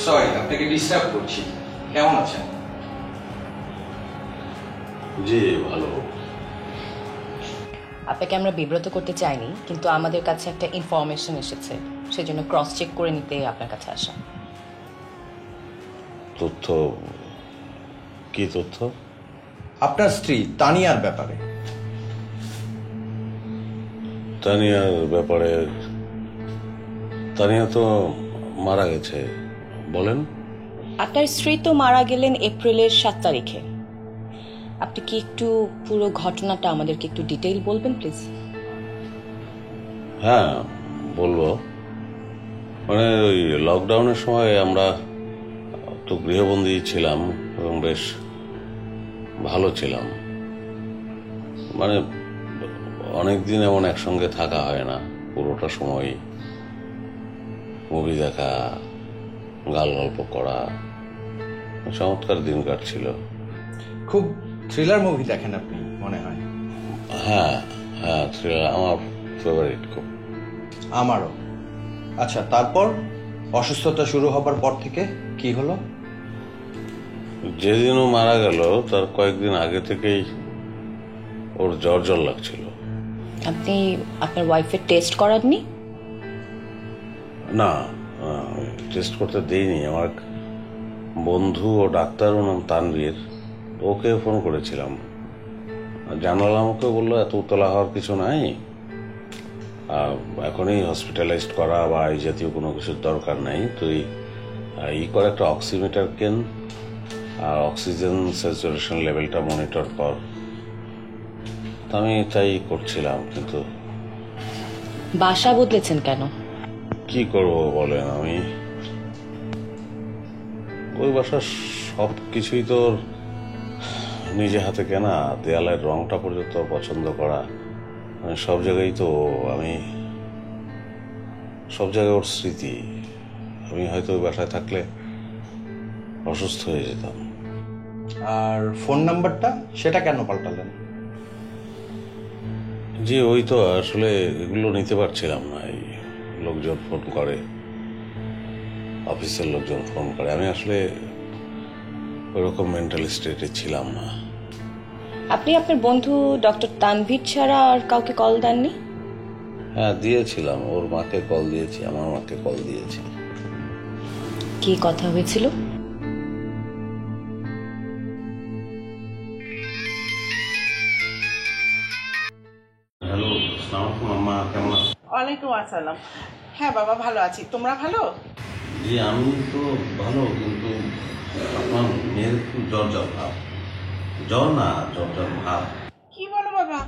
সরি আপনাকে ডিস্টার্ব করছি। কেমন আছেন? জি ভালো। আপনাকে আমরা বিব্রত করতে চাইনি, কিন্তু আমাদের কাছে একটা ইনফরমেশন এসেছে, সেজন্য ক্রস চেক করে নিতে আপনার কাছে আসা। তথ্য? কি তথ্য? আপনার স্ত্রী তানিয়ার ব্যাপারে। তানিয়ার ব্যাপারে? তানিয়া তো মারা গেছে। বলেন। আপনার স্ত্রী তো মারা গেলেন এপ্রিলের 7 তারিখে। আপনি কি একটু পুরো ঘটনাটা আমাদেরকে একটু ডিটেইল বলবেন প্লিজ? হ্যাঁ বলবো। মানে ওই লকডাউনের সময় আমরা তো গৃহবন্দী ছিলাম এবং বেশ ভালো ছিলাম। মানে অনেকদিন এমন একসঙ্গে থাকা হয় না, পুরোটা সময় মুভি দেখা, গাল গল্প করা, চমৎকার দিন কাটছিল। খুব থ্রিলার মুভি দেখেন আপনি মনে হয়। হ্যাঁ হ্যাঁ, থ্রিলার আমার ফেভারিট খুব। আমারও। আচ্ছা, তারপর অসুস্থতা শুরু হবার পর থেকে কি হলো? যেদিনও মারা গেল তার কয়েকদিন আগে থেকেই ওর জ্বর জ্বর লাগছিল। আপনি আপনার ওয়াইফের টেস্ট করাননি? না, টেস্ট করতে দেইনি। আমার এক বন্ধু ও ডাক্তার, ওর নাম তানভীর, ওকে ফোন করেছিলাম, জানালাম, ওকে বললো এত উতলা হওয়ার কিছু নাই, এখনই হসপিটালাইজড করা বা এই জাতীয় কোনো কিছুর দরকার নাই, তুই করে একটা অক্সিমিটার কেন আর অক্সিজেন স্যাচুরেশন লেভেলটা মনিটর কর। আমি তাই করছিলাম। কিন্তু বাসা বদলেছেন কেন? কি করব বলেন, আমি ওই বাসার সব কিছুই তো নিজে হাতে কেনা, দেয়ালের রংটা পর্যন্ত পছন্দ করা, সব জায়গায় তো আমি, সব জায়গায় ওর স্মৃতি। আমি হয়তো ওই বাসায় থাকলে অসুস্থ হয়ে যেতাম। আর ফোন নাম্বারটা সেটা কেন পাল্টালেন? জি ওই তো, আসলে এগুলো নিতে পারছিলাম না। এই লোকজন ফোন করে, অফিসের লোকজন ফোন করে, আমি আসলে ওরকম মেন্টাল স্টেটে ছিলাম না। আপনি আপনার বন্ধু ডক্টর তানভীর ছাড়া আর কাউকে কল দেননি? হ্যাঁ দিয়েছিলাম, ওর মাকে কল দিয়েছি, আমার মাকে কল দিয়েছি। কি কথা হয়েছিল? হ্যালো, আসসালামু আলাইকুম আম্মা, কেমন আছো? ওয়ালাইকুম আসসালাম। হ্যাঁ বাবা ভালো আছি, তোমরা ভালো? জি আমি তো ভালো, কিন্তু আপনার মেয়ের একটু জ্বর জ্বর ভাব। জ্বর না, জ্বর জ্বর ভাব। কি বলো বাবা?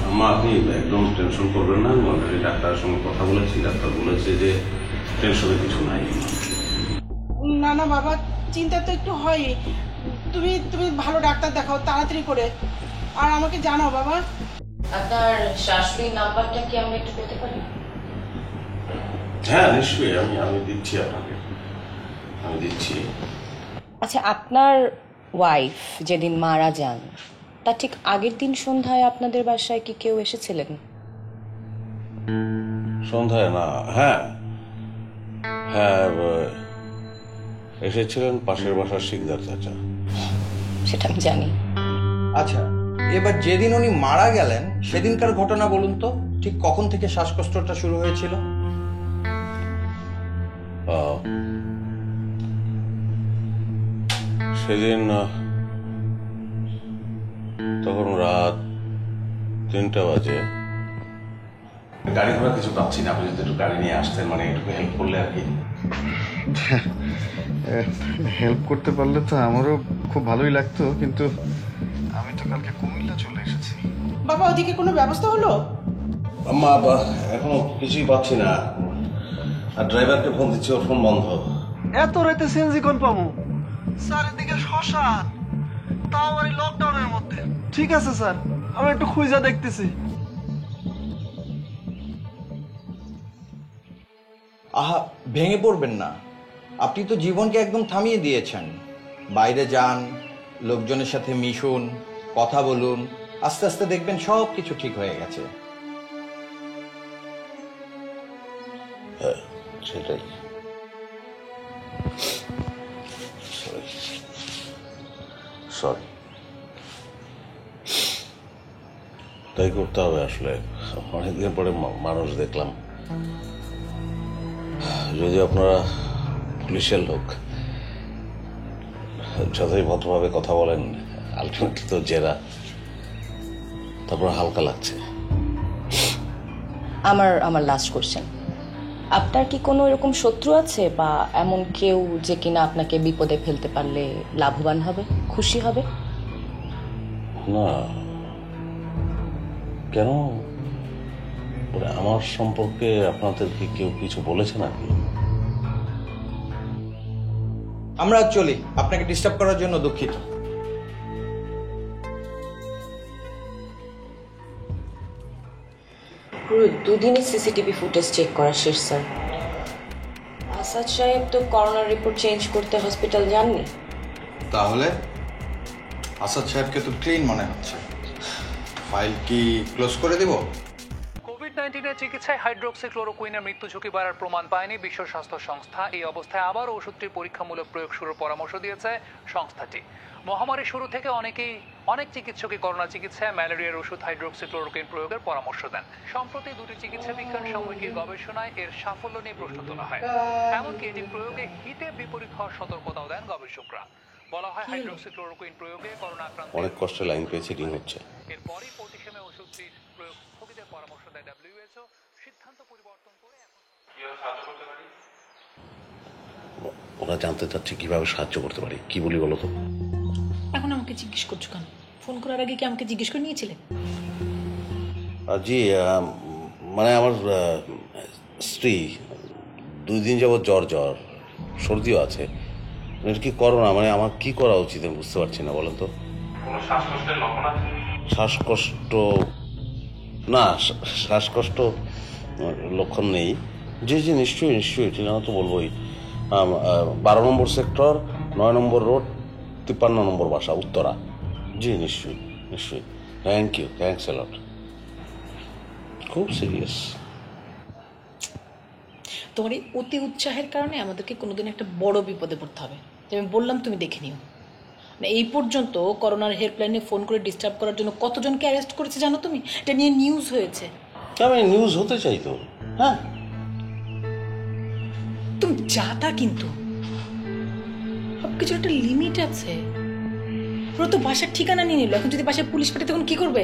আম্মা আপনি একদম টেনশন করবেন না, আমি অলরেডি ডাক্তারের সঙ্গে কথা বলেছি, ডাক্তার বলেছে যে টেনশনের কিছু নাই। না না বাবা, চিন্তা তো একটু হয়। তুমি তুমি ভালো ডাক্তার দেখাও তাড়াতাড়ি করে, আর আমাকে জানাও বাবা। আপনার শাশুড়ির নাম্বারটা কি আমরা একটু পেতে পারি? হ্যাঁ নিশ্চয়ই, আমি দিচ্ছি আপনাকে, আমি দিচ্ছি। আচ্ছা, আপনার ওয়াইফ যেদিন মারা যান তার ঠিক আগের দিন সন্ধ্যায় আপনাদের বাসায় কি কেউ এসেছিলেন? সন্ধ্যায় না, হ্যাঁ হ্যাঁ এসেছিলেন পাশের বাসার শিকদার চাচা। সেটা আমি জানি। আচ্ছা, এবার যেদিন উনি মারা গেলেন সেদিনকার ঘটনা বলুন তো, ঠিক কখন থেকে শ্বাসকষ্টটা শুরু হয়েছিল? সেদিন তখন রাত 3টা বাজে। গাড়ি ঘোড়া কিছু পাচ্ছি না, আপনি যদি একটু গাড়ি নিয়ে আসতেন, মানে একটু হেল্প করলে আর কি। হেল্প করতে পারলে তো আমারও খুব ভালোই লাগতো, কিন্তু আমি তো কালকে কুমিল্লা চলে এসেছি। বাবা ওদিকে কোনো ব্যবস্থা হলো? আম্মা এখনো কিছুই পাচ্ছি না, আর ড্রাইভারকে ফোন দিচ্ছি, ওর ফোন বন্ধ। এত রাতে সিএনজি কোন পামু? চারিদিকে শ্মশান, তাও এই লকডাউনের মধ্যে। ঠিক আছে স্যার, আমি একটু খুঁজা দেখতেছি। আহা, ভেঙে পড়বেন না। আপনি তো জীবনকে একদম থামিয়ে দিয়েছেন। বাইরে যান, লোকজনের সাথে মিশুন, কথা বলুন, আস্তে আস্তে দেখবেন সব কিছু ঠিক হয়ে গেছে। হ্যাঁ সেটাই। সরি। তাই করতে হবে আসলে, অনেকদিন পরে মানুষ দেখলাম। যদি আপনারা পুলিশের লোক, যতই ভদ্রভাবে কথা বলেন, আলটিমেটলি তো জেরা, তারপর হালকা লাগছে। আমার লাস্ট কোশ্চেন, আপনার কি কোনো এরকম শত্রু আছে বা এমন কেউ যে কিনা আপনাকে বিপদে ফেলতে পারলে লাভবান হবে, খুশি হবে? না, কেন? আমার সম্পর্কে আপনাদেরকে কেউ কিছু বলেছে নাকি? আমরা চলি, আপনাকে ডিস্টার্ব করার জন্য দুঃখিত। পুরো দুদিনই সিসিটিভি ফুটেজ চেক করা শেষ স্যার। আসাদ সাহেব তো করোনার রিপোর্ট চেঞ্জ করতে হসপিটাল যাননি। তাহলে আসাদ সাহেবকে তো ক্লিন মনে হচ্ছে। ফাইল কি ক্লোজ করে দেব? কোভিড-19 চিকিৎসায় হাইড্রোক্সিক্লোরোকুইনের মৃত্যু ঝুঁকি বাড়ার প্রমাণ পায়নি বিশ্ব স্বাস্থ্য সংস্থা। এই অবস্থায় আবার ওষুধটির পরীক্ষামূলক প্রয়োগ শুরুর পরামর্শ দিয়েছে সংস্থাটি। মহামারীর শুরু থেকে অনেক চিকিৎসকই করোনা চিকিৎসায় ম্যালেরিয়ার ওষুধ হাইড্রোক্সিক্লোরোকুইন প্রয়োগের পরামর্শ দেন। সম্প্রতি দুটি চিকিৎসা বিজ্ঞান সাময়িকীর গবেষণায় এর সাফল্য নিয়ে প্রশ্ন তোলা হয়। এমনকি এটি প্রয়োগে হিতে বিপরীত হওয়ার সতর্কতাও দেন গবেষকরা। বলা হয় হাইড্রোক্সিক্লোরোকুইন প্রয়োগে করোনা আক্রান্ত অনেক কষ্টে লাইন পেয়েছে, রিং হচ্ছে। এরপরই পটিশেমে ওষুধটির প্রয়োগ স্থগিতের পরামর্শ দেয় WHO। সিদ্ধান্ত পরিবর্তন করে কিভাবে সাহায্য করতে পারি? ওরা জানতে চাচ্ছে কিভাবে সাহায্য করতে পারি। কি বলি বলো তো? এখন আমাকে জিজ্ঞেস করছো কেন? ফোন করার আগে কি আমাকে জিজ্ঞেস করে নিয়েছিলে? জি, মানে আমার স্ত্রী 2 দিন যাবৎ জ্বর সর্দিও আছে। এটা কি করোনা? মানে আমার কি করা উচিত আমি বুঝতে পারছি না, বলেন তো। কোনো শ্বাসকষ্টের লক্ষণ আছে? শ্বাসকষ্ট না, শ্বাসকষ্ট লক্ষণ নেই। জি জি, নিশ্চয়ই ঠিকানা তো বলবোই। 12 নম্বর সেক্টর, 9 নম্বর রোড, 53 নম্বর বাসা, উত্তরা। জি নিশ্চয়ই। থ্যাংকস এ লট। খুব সিরিয়াস। তোমার এই অতি উৎসাহের কারণে আমাদেরকে কোনোদিন একটা বড় বিপদে পড়তে হবে। আমি বললাম তুমি দেখে নিও। এই পর্যন্ত করোনার হেল্পলাইনে ফোন করে ডিস্টার্ব করার জন্য কতজনকে অ্যারেস্ট করেছে জানো তুমি? এটা নিয়ে নিউজ হয়েছে। আমি নিউজ হতে চাই তো। হ্যাঁ, তুমি যা তা, কিন্তু সবকিছুর একটা লিমিট আছে। পুরো তো বাসার ঠিকানা নিয়ে নিল। এখন যদি বাসায় পুলিশ পাঠায় তখন কি করবে?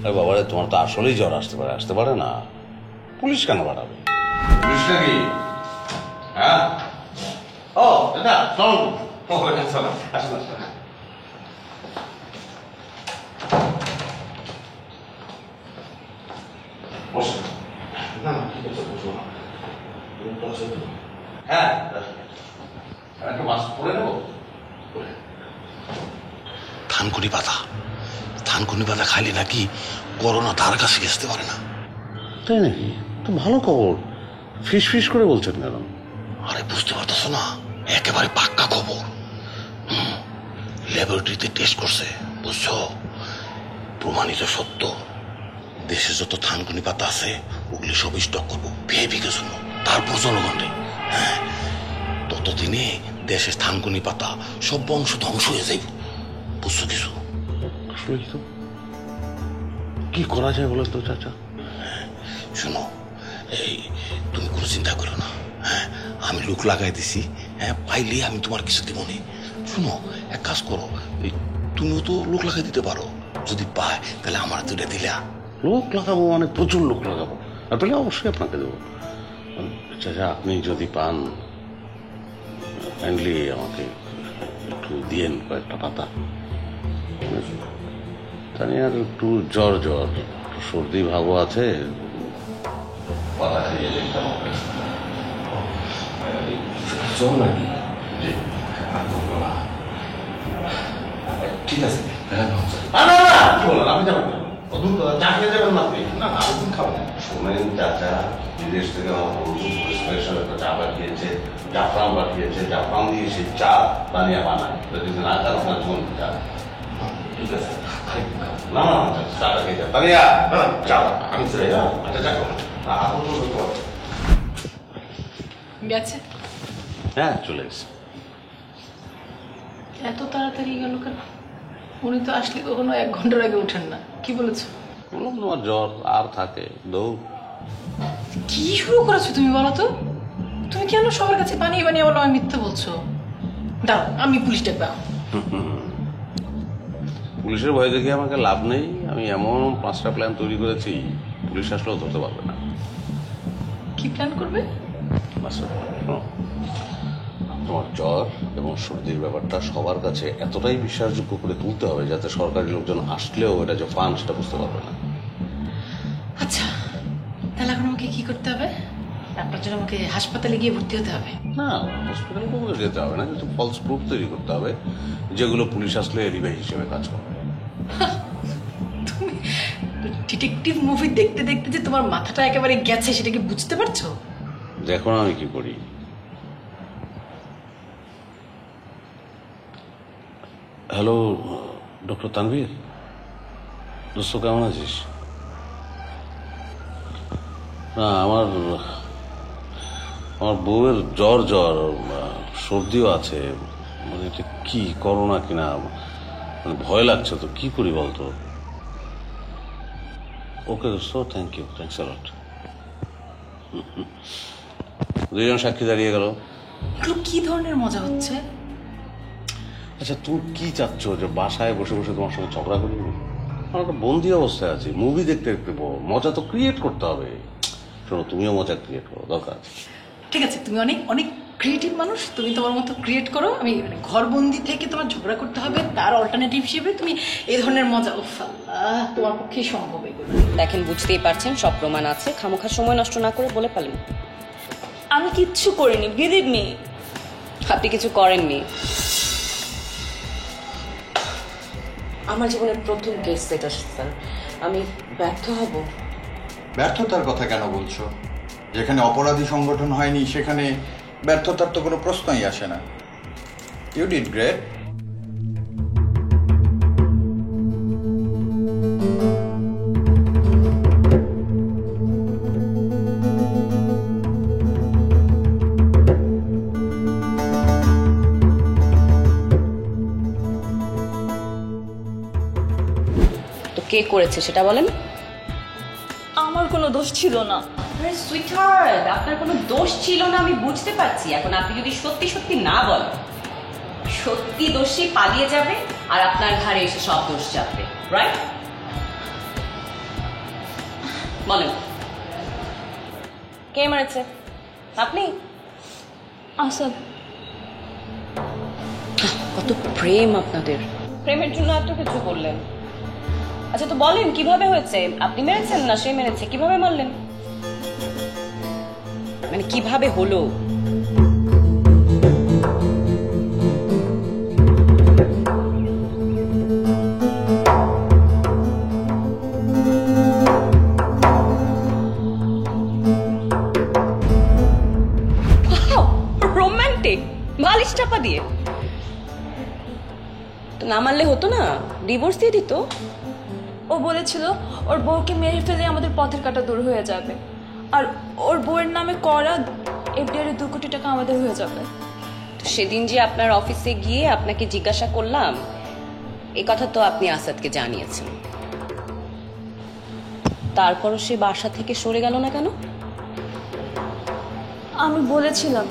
আরে বাবারে, তোমার তো আসলেই জ্বর আসতে পারে না। পুলিশ কেন পাঠাবে? পুলিশ নাকি? হ্যাঁ, ও দাদা চল। হ্যাঁ, একটা মাস্ক পরে নেবো। থানকুনি পাতা খাইলে নাকি করোনা তার কাছে আসতে পারে না। তাই নাকি? তো ভালো খবর। ফিস করে বলছেন কেন? আরে বুঝতে পারতেছো না, একেবারে পাক্কা খবর। ল্যাবরেটরিতে টেস্ট করছে, বুঝছো? প্রমাণিত সত্য। দেশে যত থানকুনি পাতা আছে ওগুলি সব স্টক করবো ভিআইপিকে জন্য, তারপর জনগণে। হ্যাঁ, ততদিনে দেশের থানকুনি পাতা সব বংশ ধ্বংস হয়ে যাইব। বুঝছো কিছু? কি করা যায় বলো তো চাচা? শোনো, এই তুমি কোনো চিন্তা করো না। হ্যাঁ, আমি লোক লাগাই দিছি। হ্যাঁ, পাইলে আমি তোমার কিছু দিব না। শোনো, এক কাজ করো, তুমিও তো লোক লাগাই দিতে পারো। যদি পায় তাহলে আমার দুটা দিলা। লোক লাগাবো মানে প্রচুর লোক লাগাবো, আর তাহলে অবশ্যই আপনাকে দেবো। চাচা, আপনি যদি পান কাইন্ডলি আমাকে একটু দিয়েন কয়েকটা পাতা। জানি আর একটু জ্বর সর্দি ভাবও আছে। পাতা খাইয়ে দেখতে হবে। জ্বর নাকি? ঠিক আছে। আমি যাবো না। চা খেয়ে যাবেন না আপনি? না, আমি খাবো না। শোনেন চাচা, বিদেশ থেকে আমার বন্ধু স্পেশাল একটা চা পাঠিয়েছে, জাফরান পাঠিয়েছে। জাফরান দিয়ে সেই চা বানিয়ে বানায়। যদি না চান আপনার জীবন চা। ঠিক আছে, না চাটা খেয়ে যান। তানিয়া, চা আমি চলে যাবো। আচ্ছা, চা করো। গেছে? হ্যাঁ, চলে গেছে। এত তাড়াতাড়ি গেল কেন? উনি তো আসলে কখনো 1 ঘন্টার আগে ওঠেন না। কি বলেছো? বললাম তোমার জ্বর আর থাকে দৌড়। কি শুরু করেছো তুমি বলো তো? তুমি কেন সবার কাছে বানিয়ে বানিয়ে বলো আমি মিথ্যা বলছো? দাঁড়াও, আমি পুলিশ ডাকবো। পুলিশের ভয় দেখে আমাকে লাভ নেই। আমি এমন 5টা প্ল্যান তৈরি করেছি, পুলিশ আসলেও ধরতে পারবে না। কি প্ল্যান করবে? তোমার জ্বর এবং সর্দির ব্যাপারটা সবার কাছে এতটাই বিশ্বাসযোগ্য করে তুলতে হবে যাতে সরকারি লোকজন আসলেও এটা যে ফান সেটা বুঝতে পারবে না। আচ্ছা, তাহলে এখন আমাকে কি করতে হবে? আপনার জন্য আমাকে হাসপাতালে গিয়ে ভর্তি হতে হবে? না, হসপিটালে কখনো যেতে হবে না, কিন্তু ফলস প্রুফ তৈরি করতে হবে যেগুলো পুলিশ আসলে এলিবাই হিসেবে কাজ করবে। তুমি ডিটেকটিভ মুভি দেখতে দেখতে যে তোমার মাথাটা একেবারে গেছে সেটা কি বুঝতে পারছো? দেখো না আমি কি করি। হ্যালো ডক্টর তানভীর, দোস্ত কেমন আছিস? না, আমার বউয়ের জ্বর সর্দিও আছে। মানে এটা কি করোনা কিনা মানে ভয় লাগছে, তো কি করি বলতো? ওকে দোস্ত, থ্যাংক ইউ, থ্যাংকস আ লট। দুইজন সাক্ষী দাঁড়িয়ে গেল। এগুলো কি ধরনের মজা হচ্ছে? আচ্ছা, তুমি কি চাচ্ছ যে বাসায় বসে বসে তোমার সঙ্গে ঝগড়া করি? আমার একটা বন্দি অবস্থায় আছি, মুভি দেখতে দেখতে মজা তো ক্রিয়েট করতে হবে। শোনো, তুমিও মজা ক্রিয়েট করো, দরকার। ঠিক আছে, তুমি অনেক অনেক ক্রিয়েটিভ মানুষ, তুমি তোমার মতো ক্রিয়েট করো। আমি ঘরবন্দি থেকে তোমার ঝগড়া করতে হবে, তার অল্টারনেটিভ হিসেবে তুমি এই ধরনের মজা, উফ আল্লাহ, তোমার পক্ষে সম্ভব এগুলো। দেখেন, বুঝতেই পারছেন সব প্রমাণ আছে, খামোখা সময় নষ্ট না করে বলে ফেলেন। আমি কিচ্ছু করিনি, বিলিভ মি। আপনি কিছু করেননি। আমার জীবনের প্রথম কেস এটা স্যার, আমি ব্যর্থ হব। ব্যর্থতার কথা কেন বলছো? যেখানে অপরাধী সংগঠন হয়নি সেখানে ব্যর্থতার তো কোনো প্রশ্নই আসে না। You did great. তো কে করেছে সেটা বলেন। আমার কোনো দোষ ছিল না। আরে সুইটহার্ট, আপনার কোনো দোষ ছিল না আমি বুঝতে পারছি। এখন আপনি যদি সত্যি সত্যি না বলেন, সত্যি দোষী পালিয়ে যাবে আর আপনার ঘাড়ে এসে সব দোষ চাপবে, রাইট? বলেন, কে মারেছে? আপনি? আসাদ। কত প্রেম আপনাদের, প্রেমের জন্য এত কিছু করলেন। আচ্ছা, তো বলেন কিভাবে হয়েছে? আপনি মেরেছেন না সে মেরেছে? কিভাবে মারলেন, মানে কিভাবে হলো? রোমান্টিক, বালিশ চাপা দিয়ে। তো না মারলে হতো না, ডিভোর্স দিয়ে দিত। ও বলেছিল ওর বউকে মেরে ফেলে আমাদের পথের কাটা দূর হয়ে যাবে, আর ওর বউয়ের নামে করা এফডিআর 2 কোটি টাকা আমাদের হয়ে যাবে। তো সেদিন যে আপনার অফিসে গিয়ে আপনাকে জিজ্ঞাসা করলাম, এই কথা তো আপনি আসাদকে জানিয়েছেন, তারপরও সে বাসা থেকে সরে গেল না কেন? আমি বলেছিলাম,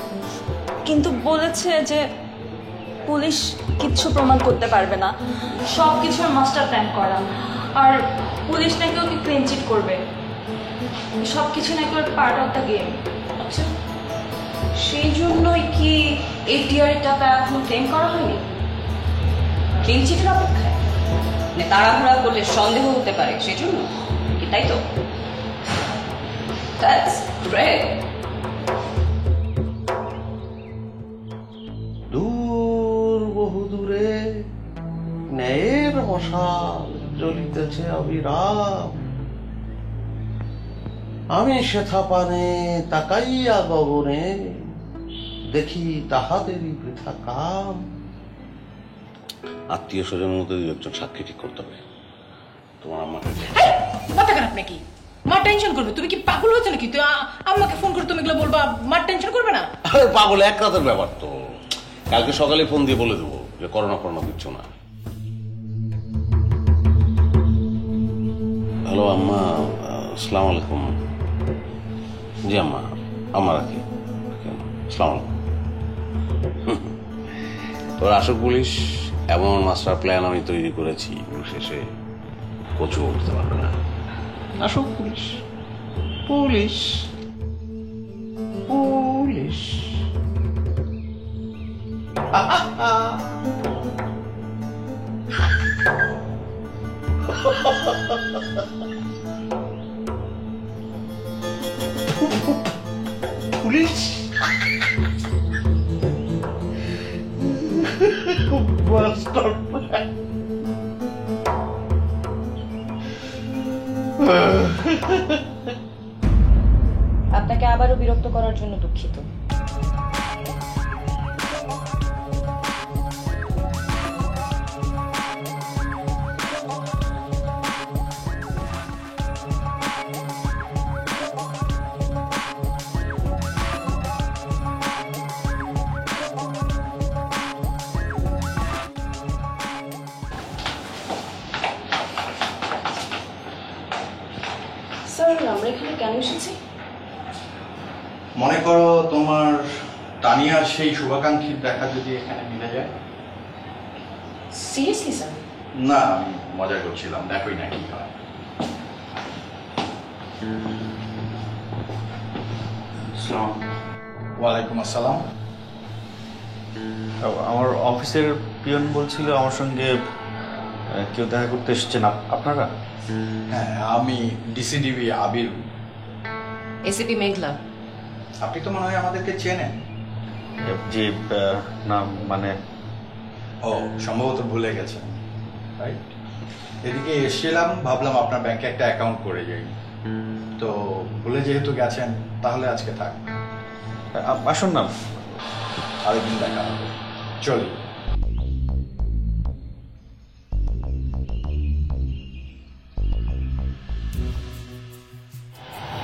কিন্তু বলেছে যে পুলিশ কিচ্ছু প্রমাণ করতে পারবে না, সব কিছুর মাস্টার প্ল্যান করা, আর পুলিশ নাকি ওকে ক্লিন চিট করবে, সব কিছু নাকি ওর পার্ট অফ দ্য গেম। আচ্ছা, সেই জন্যই কি এফডিআর এর টাকা এখন ক্লেম করা হয়নি? ক্লিন চিটের অপেক্ষায়, মানে তাড়াহুড়া করলে সন্দেহ হতে পারে সেই জন্য কি, তাই তো? That's great. দূর বহু দূরে ন্যায়ের মশাল জ্বলিতেছে অবিরাম, আমি সেথা পানে তাকাইয়া গগনে দেখি তাহাদেরই বৃথা কাম। আত্মীয় স্বজনের মধ্যে একজন সাক্ষী ঠিক করতে হবে। তোমার আম্মাকে মাথা খারাপ নাকি? মা টেনশন করবে? তুমি কি পাগল হয়েছো নাকি? তুই আম্মাকে ফোন করে তুমি এগুলো বলবা, মা টেনশন করবে না? পাগল, এক রাতের ব্যাপার তো, কালকে সকালে ফোন দিয়ে বলে দেবো। যে করোনা করোনা কিচ্ছু না। হ্যালো আম্মা, আসসালামু আলাইকুম। জি আম্মা, আম্মা রাখি। আসসালামু আলাইকুম। তোর আসল পুলিশ এমন মাস্টার প্ল্যান আমি তৈরি করেছি, শেষে কচু উঠতে পারবে না। আসল police police police. Police master plan. আপনাকে আবারও বিরক্ত করার জন্য দুঃখিত। স্যার, আমরা এখানে কেন এসেছি? মনে করো তোমার তানিয়ার সেই শুভাকাঙ্ক্ষীর দেখা যদি এখানে মিলে যায়। Seriously sir? না, আমি মজা করছিলাম, দেখোই না কি হয়। ওয়ালাইকুম আসসালাম। আমার অফিসের পিয়ন বলছিল আমার সঙ্গে কেউ দেখা করতে এসেছেন, আপনারা? হ্যাঁ, আমি ডিসিডিবি আবির। এসিপি মেঘলা। আপনি তো মনে হয় আমাদেরকে চেনেন। জি না, মানে ও সম্ভবত ভুলে গেছেন, রাইট? এদিকে এসেছিলাম, ভাবলাম আপনার ব্যাংকে একটা অ্যাকাউন্ট করে যাই, তো ভুলে যেহেতু গেছেন তাহলে আজকে থাক। আসুন না, আরেকদিন দেখা হবে। চলি।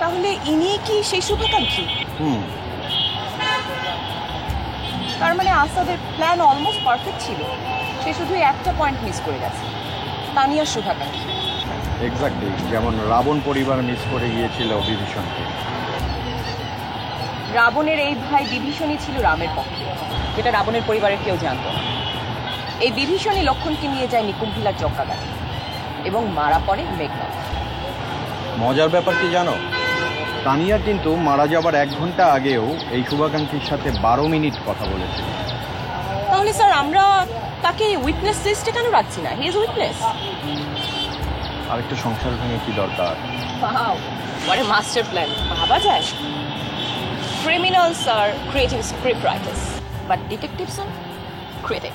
তাহলে ইনি কি সেই শুভাকাঙ্ক্ষী? তার মানে আসাদের প্ল্যান অলমোস্ট পারফেক্ট ছিল, সে শুধু একটা পয়েন্ট মিস করে গেছে, তানিয়ার শুভাকাঙ্ক্ষী। এক্স্যাক্টলি, যেমন রাবণ পরিবার মিস করে গিয়েছিল বিভীষণকে। রাবণের এই ভাই বিভীষণই ছিল রামের পক্ষে, যেটা রাবণের পরিবারের কেউ জানত না। এই বিভীষণই লক্ষণকে নিয়ে যায় নিকুম্ভিলার যজ্ঞাগারে এবং মারা পড়ে মেঘনা। মজার ব্যাপার কি জানো, তানিয়া কিন্তু মারা যাবার 1 ঘন্টা আগেও এই শুভাকাঙ্ক্ষীর সাথে 12 মিনিট কথা বলেছিল। তাহলে স্যার আমরা তাকে উইটনেস লিস্টে কেন রাখছি না? He is witness. আরেকটা সংসার ভেঙে কি দরকার? Wow, what a master plan. ভাবা যায়, criminals are creative script writers, but detectives are creative.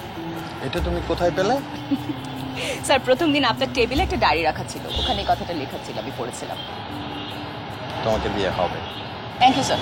এটা তুমি কোথায় পেলে? স্যার, প্রথম দিন আপনার টেবিলে একটা ডায়েরি রাখা ছিল, ওখানে কথাটা লেখা ছিল, আমি পড়েছিলাম। তোমাকে দিয়ে হবে। Thank you sir.